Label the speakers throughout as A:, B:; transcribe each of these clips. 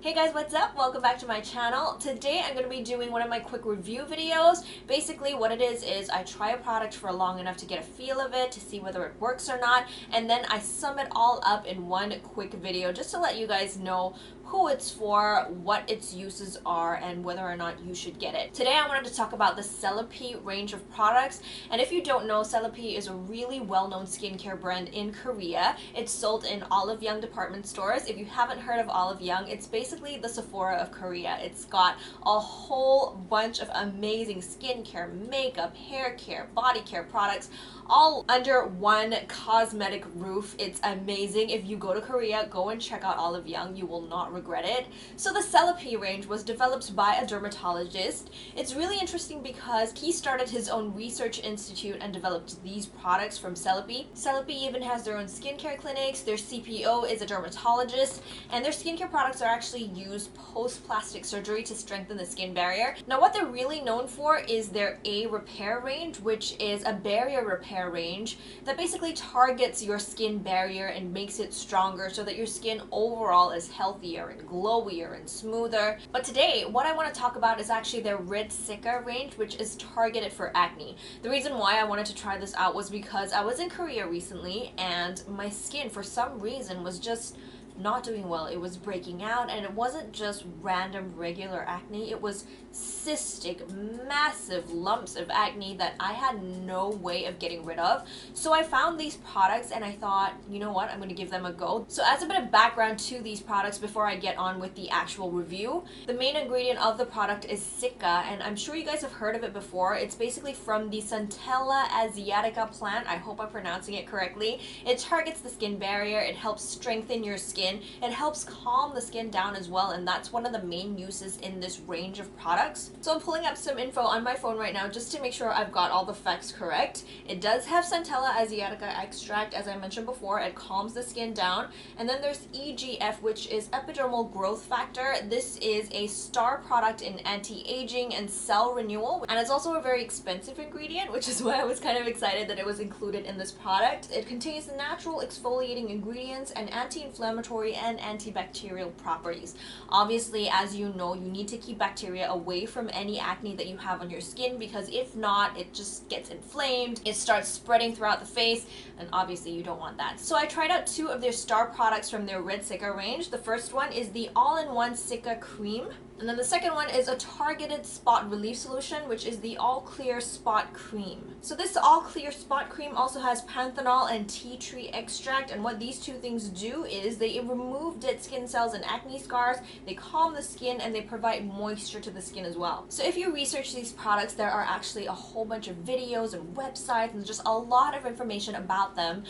A: Hey guys, what's up? Welcome back to my channel. Today I'm going to be doing one of my quick review videos. Basically what it is I try a product for long enough to get a feel of it, to see whether it works or not, and then I sum it all up in one quick video just to let you guys know who it's for, what its uses are, and whether or not you should get it. Today I wanted to talk about the Cellapy range of products, and if you don't know, Cellapy is a really well-known skincare brand in Korea. It's sold in Olive Young department stores. If you haven't heard of Olive Young, it's basically the Sephora of Korea. It's got a whole bunch of amazing skincare, makeup, hair care, body care products, all under one cosmetic roof. It's amazing. If you go to Korea, go and check out Olive Young. You will not regret it. So the Cellapy range was developed by a dermatologist. It's really interesting because he started his own research institute and developed these products from Cellapy. Cellapy even has their own skincare clinics. Their CPO is a dermatologist, and their skincare products are actually used post-plastic surgery to strengthen the skin barrier. Now what they're really known for is their A.Repair range, which is a barrier repair range that basically targets your skin barrier and makes it stronger so that your skin overall is healthier and glowier and smoother. But today what I want to talk about is actually their Red Cica range, which is targeted for acne. The reason why I wanted to try this out was because I was in Korea recently and my skin for some reason was just not doing well. It was breaking out, and it wasn't just random regular acne. It was cystic, massive lumps of acne that I had no way of getting rid of. So I found these products and I thought, you know what, I'm going to give them a go. So as a bit of background to these products before I get on with the actual review, the main ingredient of the product is Cica, and I'm sure you guys have heard of it before. It's basically from the Cellapy asiatica plant. I hope I'm pronouncing it correctly. It targets the skin barrier. It helps strengthen your skin. It helps calm the skin down as well, and that's one of the main uses in this range of products. So I'm pulling up some info on my phone right now just to make sure I've got all the facts correct. It does have Cellapy asiatica extract, as I mentioned before. It calms the skin down. And then there's EGF, which is epidermal growth factor. This is a star product in anti-aging and cell renewal, and it's also a very expensive ingredient, which is why I was kind of excited that it was included in this product. It contains natural exfoliating ingredients and anti-inflammatory and antibacterial properties. Obviously, as you know, you need to keep bacteria away from any acne that you have on your skin, because if not, it just gets inflamed, it starts spreading throughout the face, and obviously you don't want that. So I tried out two of their star products from their Red Cica range. The first one is the all-in-one Cica cream, and then the second one is a targeted spot relief solution, which is the all clear spot cream. So this all clear spot cream also has panthenol and tea tree extract, and what these two things do is they remove dead skin cells and acne scars, they calm the skin, and they provide moisture to the skin as well. So if you research these products, there are actually a whole bunch of videos and websites and just a lot of information about them.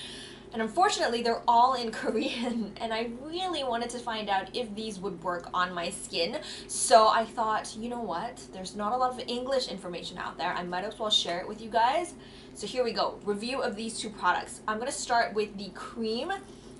A: And unfortunately, they're all in Korean, and I really wanted to find out if these would work on my skin. So I thought, you know what? There's not a lot of English information out there. I might as well share it with you guys. So here we go. Review of these two products. I'm going to start with the cream.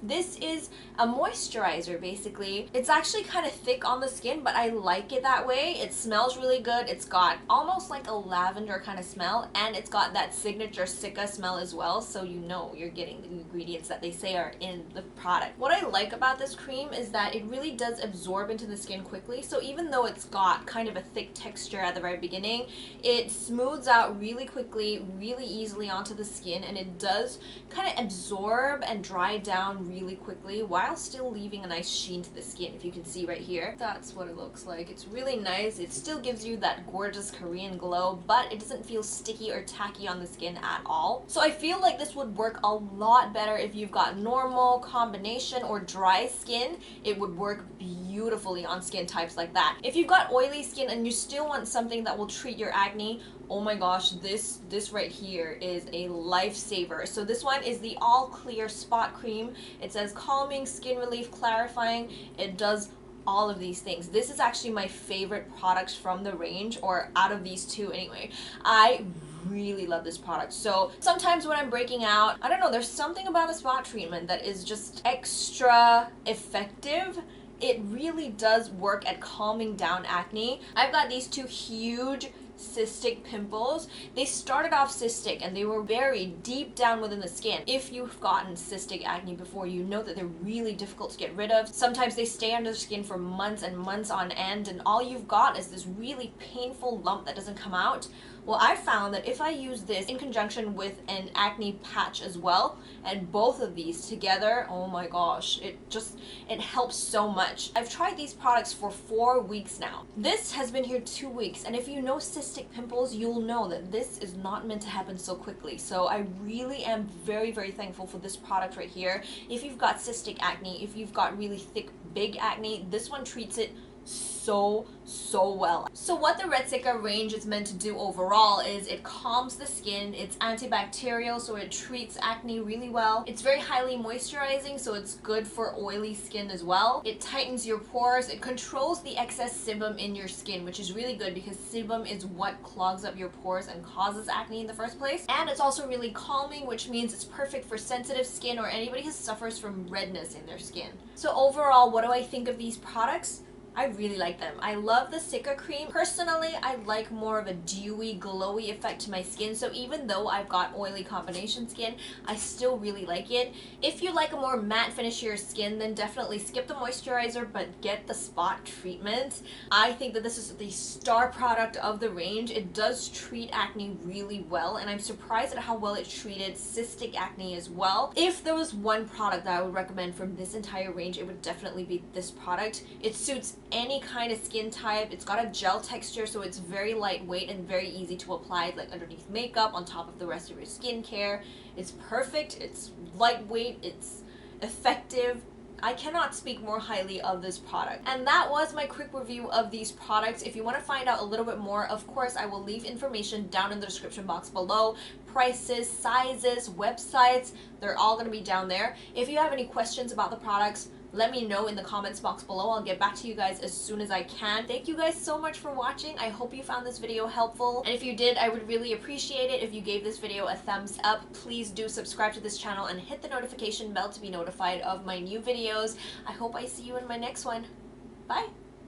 A: This is a moisturizer, basically. It's actually kind of thick on the skin, but I like it that way. It smells really good. It's got almost like a lavender kind of smell, and it's got that signature Cica smell as well, so you know you're getting the ingredients that they say are in the product. What I like about this cream is that it really does absorb into the skin quickly, so even though it's got kind of a thick texture at the very beginning, it smooths out really quickly, really easily onto the skin, and it does kind of absorb and dry down really quickly while still leaving a nice sheen to the skin. If you can see right here, that's what it looks like. It's really nice. It still gives you that gorgeous Korean glow, but it doesn't feel sticky or tacky on the skin at all. So I feel like this would work a lot better if you've got normal, combination, or dry skin. It would work beautifully on skin types like that. If you've got oily skin and you still want something that will treat your acne, oh my gosh, this right here is a lifesaver. So this one is the all clear spot cream. It says calming, skin relief, clarifying. It does all of these things. This is actually my favorite products from the range, or out of these two anyway. I really love this product. So sometimes when I'm breaking out, I don't know, there's something about the spot treatment that is just extra effective. It really does work at calming down acne. I've got these two huge cystic pimples. They started off cystic and they were buried deep down within the skin. If you've gotten cystic acne before, you know that they're really difficult to get rid of. Sometimes they stay under the skin for months and months on end, and all you've got is this really painful lump that doesn't come out. Well, I found that if I use this in conjunction with an acne patch as well, and both of these together, oh my gosh, it helps so much. I've tried these products for 4 weeks now. This has been here 2 weeks, and if you know cystic pimples, you'll know that this is not meant to happen so quickly. So I really am very, very thankful for this product right here. If you've got cystic acne, if you've got really thick, big acne, this one treats it so well. So what the Red Cica range is meant to do overall is it calms the skin, it's antibacterial, so it treats acne really well. It's very highly moisturizing, so it's good for oily skin as well. It tightens your pores, it controls the excess sebum in your skin, which is really good because sebum is what clogs up your pores and causes acne in the first place. And it's also really calming, which means it's perfect for sensitive skin or anybody who suffers from redness in their skin. So overall, what do I think of these products? I really like them. I love the Cica cream. Personally, I like more of a dewy, glowy effect to my skin, so even though I've got oily combination skin, I still really like it. If you like a more matte finish to your skin, then definitely skip the moisturizer, but get the spot treatment. I think that this is the star product of the range. It does treat acne really well, and I'm surprised at how well it treated cystic acne as well. If there was one product that I would recommend from this entire range, it would definitely be this product. It suits any kind of skin type. It's got a gel texture, so it's very lightweight and very easy to apply, like underneath makeup, on top of the rest of your skincare. It's perfect, it's lightweight, it's effective. I cannot speak more highly of this product. And that was my quick review of these products. If you want to find out a little bit more, of course, I will leave information down in the description box below. Prices, sizes, websites, they're all going to be down there. If you have any questions about the products, let me know in the comments box below. I'll get back to you guys as soon as I can. Thank you guys so much for watching. I hope you found this video helpful. And if you did, I would really appreciate it if you gave this video a thumbs up. Please do subscribe to this channel and hit the notification bell to be notified of my new videos. I hope I see you in my next one. Bye!